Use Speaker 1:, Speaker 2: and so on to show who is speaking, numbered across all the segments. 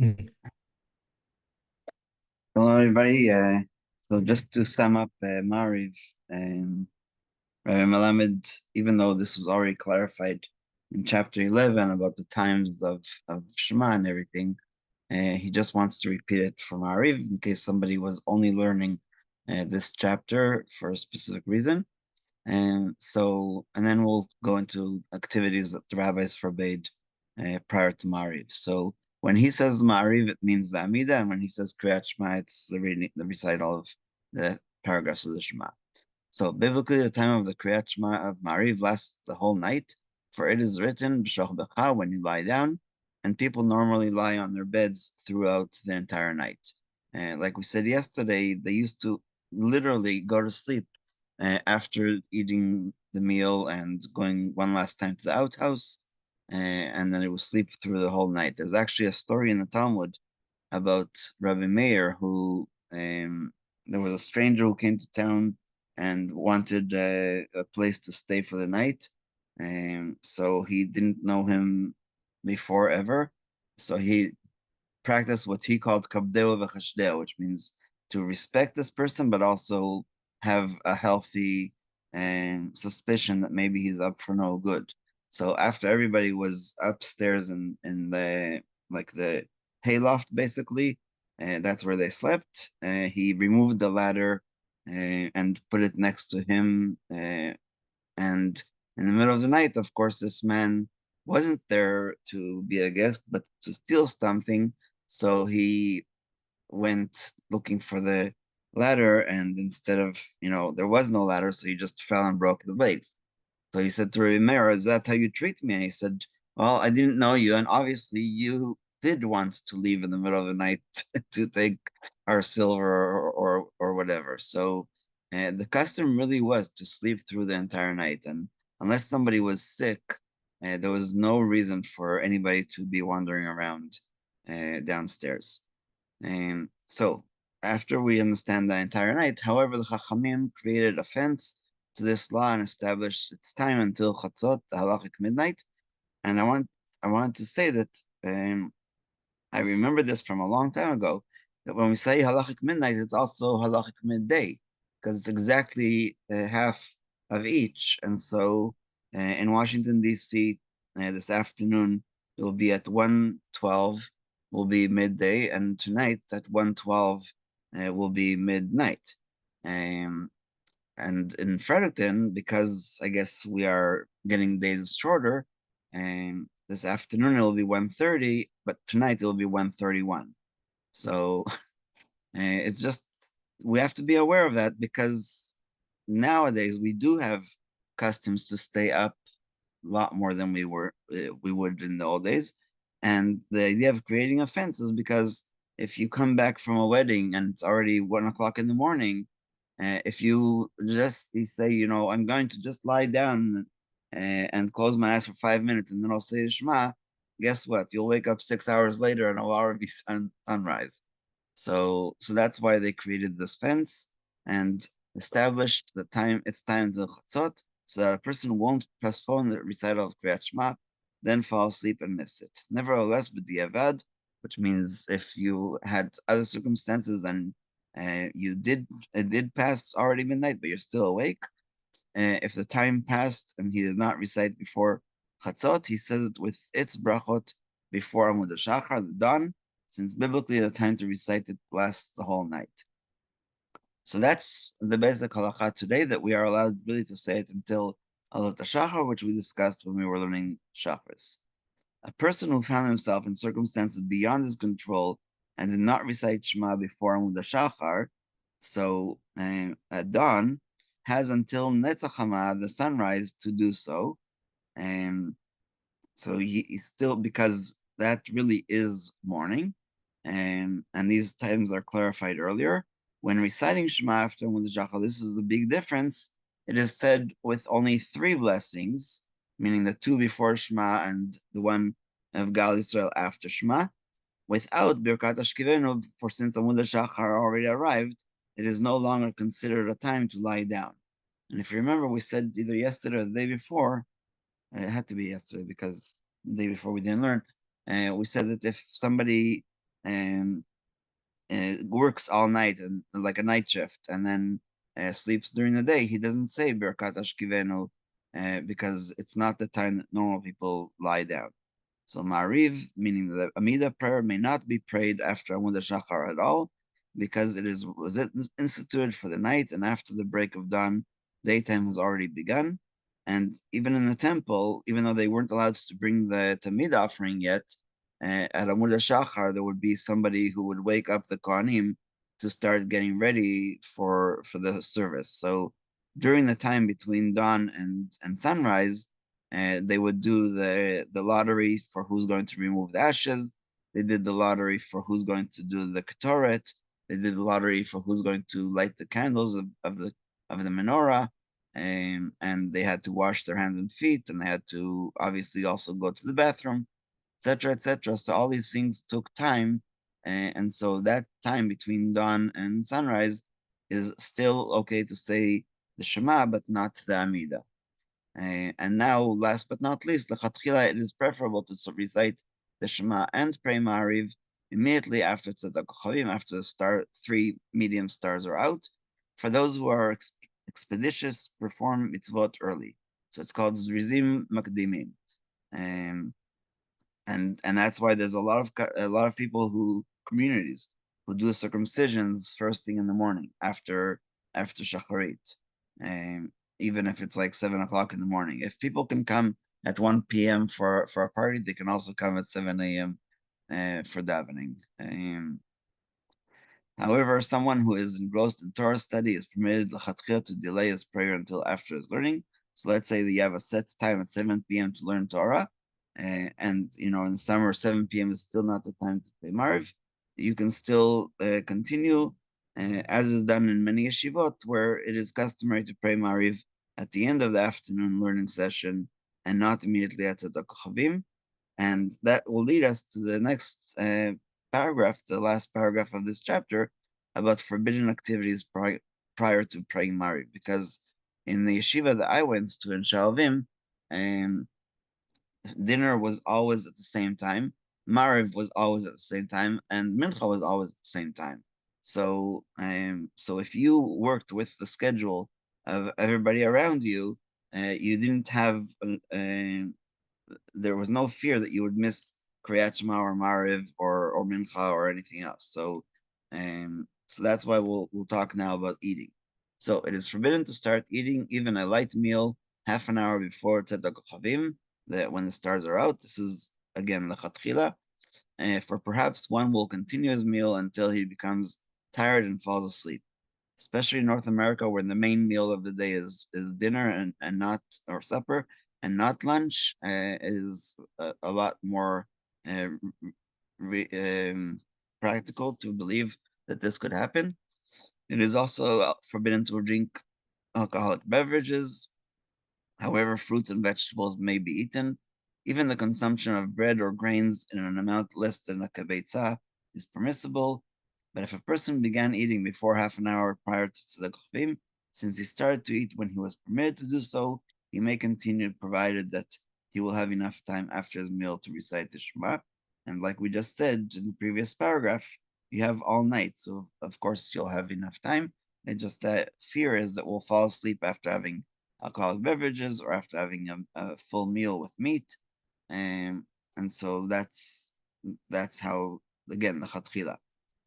Speaker 1: Hello, everybody. So just to sum up Mariv, Rabbi Melamed, even though this was already clarified in chapter 11 about the times of Shema and everything, he just wants to repeat it for Mariv in case somebody was only learning this chapter for a specific reason. And then we'll go into activities that the rabbis forbade prior to Mariv. So when he says Mariv, it means the Amida, and when he says Kriyat Shema, it's the recital of the paragraphs of the Shema. So biblically, the time of the Kriyat Shema of Mariv lasts the whole night, for it is written B'shoch Becha, when you lie down, and people normally lie on their beds throughout the entire night. Like we said yesterday, they used to literally go to sleep after eating the meal and going one last time to the outhouse, and then it would sleep through the whole night. There's actually a story in the Talmud about Rabbi Meir who there was a stranger who came to town and wanted a place to stay for the night. So he didn't know him before ever. So he practice what he called kabdeo v'chashdeo, which means to respect this person, but also have a healthy suspicion that maybe he's up for no good. So after everybody was upstairs in the hayloft, basically, that's where they slept. He removed the ladder and put it next to him. And in the middle of the night, of course, this man wasn't there to be a guest, but to steal something. So he went looking for the ladder, and instead of, there was no ladder, so he just fell and broke the legs. So he said to Rabbi Meir, "Is that how you treat me?" And he said, "Well, I didn't know you, and obviously you did want to leave in the middle of the night to take our silver or whatever." So the custom really was to sleep through the entire night, and unless somebody was sick, there was no reason for anybody to be wandering around downstairs. So after we understand the entire night, however, the Chachamim created a fence to this law and established its time until Chatzot, the halachic midnight. And I wanted to say that I remember this from a long time ago, that when we say halachic midnight, it's also halachic midday, because it's exactly half of each. And so in Washington, D.C., this afternoon, it will be at 1:12, will be midday, and tonight at 1:12 will be midnight. Um, and in Fredericton, because I guess we are getting days shorter, and this afternoon it'll be 1:30, but tonight it'll be 1:31. So it's just, we have to be aware of that, because nowadays we do have customs to stay up a lot more than we would in the old days. And the idea of creating a fence is because if you come back from a wedding and it's already 1 o'clock in the morning, if you say, I'm going to just lie down and close my eyes for 5 minutes and then I'll say Shema, guess what? You'll wake up 6 hours later and it'll already be sunrise. So that's why they created this fence and established the time. It's time to chatzot, so that a person won't postpone the recital of Kriyat Shema, then fall asleep and miss it. Nevertheless, b'diavad, which means if you had other circumstances and it did pass already midnight, but you're still awake. If the time passed and he did not recite before chatzot, he says it with its brachot before Amud Shachar, the dawn, since biblically the time to recite it lasts the whole night. So that's the basic halacha today, that we are allowed really to say it until Alot Shachar, which we discussed when we were learning Shachris. A person who found himself in circumstances beyond his control and did not recite Shema before Amud Shachar, so at dawn, has until Netzach Hama, the sunrise, to do so. And so he's still, because that really is morning. And these times are clarified earlier. When reciting Shema after Amud Shachar, this is the big difference. It is said with only 3 blessings, meaning the 2 before Shema and the one of Gal Yisrael after Shema. Without Birkat Ashkivenu, for since Amud Shachar already arrived, it is no longer considered a time to lie down. And if you remember, we said either yesterday or the day before, it had to be yesterday because the day before we didn't learn, we said that if somebody um, works all night and like a night shift, and then sleeps during the day, he doesn't say Birkat Ashkivenu because it's not the time that normal people lie down. So Ma'ariv, meaning the Amida prayer, may not be prayed after Amud Shachar at all, because was instituted for the night, and after the break of dawn, daytime has already begun. And even in the temple, even though they weren't allowed to bring the Tamid offering yet, at Amud Shachar, there would be somebody who would wake up the Kohanim to start getting ready for the service. So during the time between dawn and sunrise, they would do the lottery for who's going to remove the ashes. They did the lottery for who's going to do the ketoret. They did the lottery for who's going to light the candles of the menorah. And they had to wash their hands and feet, and they had to obviously also go to the bathroom, etc., etc. So all these things took time, and so that time between dawn and sunrise is still okay to say the Shema, but not the Amida. And now, last but not least, lechatchila, it is preferable to recite the Shema and pray Ma'ariv immediately after Tzedakah Chavim, after the three medium stars are out. For those who are expeditious, perform mitzvot early. So it's called Zrizim Makdimim. Um, and that's why there's a lot of people communities who do circumcisions first thing in the morning after shacharit, um, even if it's like 7 o'clock in the morning. If people can come at 1 p.m. for a party, they can also come at 7 a.m. For davening. However, someone who is engrossed in Torah study is permitted l'chatchila to delay his prayer until after his learning. So let's say that you have a set time at 7 p.m. to learn Torah, and in the summer 7 p.m. is still not the time to pray Mariv. You can still continue, as is done in many yeshivot, where it is customary to pray Mariv at the end of the afternoon learning session and not immediately at Tzedakah Chavim. And that will lead us to the next paragraph, the last paragraph of this chapter, about forbidden activities prior to praying Mariv. Because in the yeshiva that I went to in Shalvim, dinner was always at the same time, Mariv was always at the same time, and Mincha was always at the same time. So if you worked with the schedule of everybody around you, you didn't have there was no fear that you would miss Keriat Shema or Mariv or Mincha or anything else. So that's why we'll talk now about eating. So it is forbidden to start eating even a light meal half an hour before Tzedakah Chavim, that when the stars are out. This is again lechatchila. For perhaps one will continue his meal until he becomes tired and falls asleep, especially in North America, where the main meal of the day is dinner and not, or supper, and not lunch. Is a lot more uh, re, practical to believe that this could happen. It is also forbidden to drink alcoholic beverages. However, fruits and vegetables may be eaten. Even the consumption of bread or grains in an amount less than a kibetza is permissible. But if a person began eating before half an hour prior to Tzedakah Chavim, since he started to eat when he was permitted to do so, he may continue, provided that he will have enough time after his meal to recite the Shema. And like we just said in the previous paragraph, you have all night, so of course you'll have enough time. And just that fear is that we'll fall asleep after having alcoholic beverages or after having a full meal with meat. And so that's how, again, the chatchila.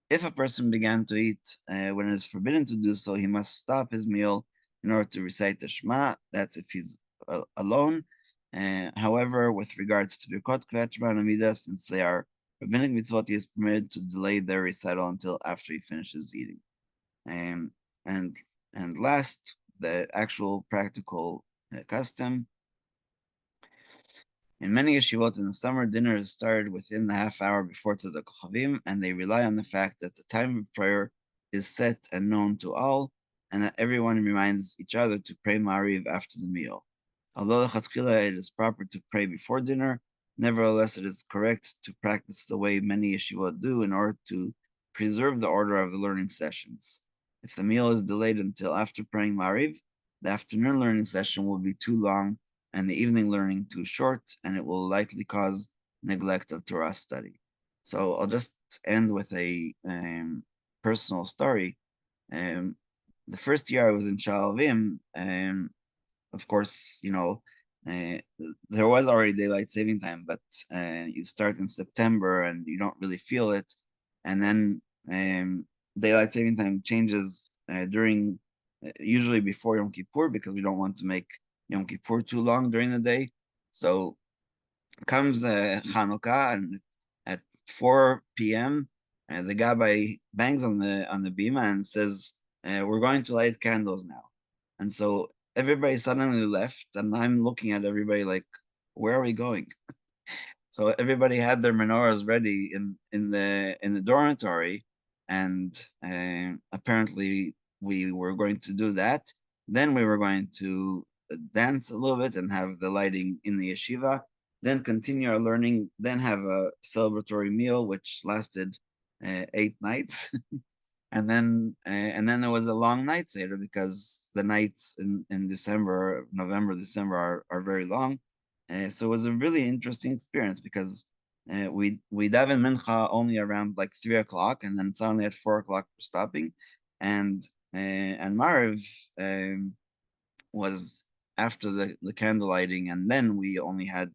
Speaker 1: If a person began to eat when it is forbidden to do so, he must stop his meal in order to recite the Shema. That's if he's alone. However, with regards to Birkot, Keriat, Shema, and Amida, since they are rabbinic mitzvot, he is permitted to delay their recital until after he finishes eating. Um, and and last, the actual practical custom. In many yeshivot in the summer, dinner is started within the half hour before Tzedakah Chavim, and they rely on the fact that the time of prayer is set and known to all, and that everyone reminds each other to pray Ma'ariv after the meal. Although lechatchila it is proper to pray before dinner, nevertheless it is correct to practice the way many yeshivot do in order to preserve the order of the learning sessions. If the meal is delayed until after praying Ma'ariv, the afternoon learning session will be too long and the evening learning too short, and it will likely cause neglect of Torah study. So I'll just end with a personal story. Um, the first year I was in Shalvim, of course, uh, there was already daylight saving time, but you start in September and you don't really feel it. And then daylight saving time changes during, usually before Yom Kippur, because we don't want to make Yom Kippur too long during the day. So comes Hanukkah, and at 4 p.m., the gabbai bangs on the bima and says, "We're going to light candles now." And so everybody suddenly left, and I'm looking at everybody like, "Where are we going?" So everybody had their menorahs ready in the dormitory, and apparently we were going to do that. Then we were going to dance a little bit and have the lighting in the yeshiva. Then continue our learning. Then have a celebratory meal, which lasted 8 nights. And then there was a long night seder, because the nights in December, November, December are very long. So it was a really interesting experience, because we daven mincha only around like 3 o'clock, and then suddenly at 4 o'clock we're stopping, and Mariv was after the candle lighting, and then we only had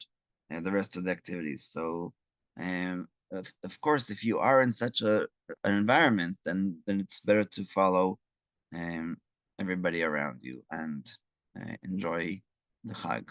Speaker 1: the rest of the activities. So, of course, if you are in such an environment, then it's better to follow um, everybody around you and enjoy the Chag.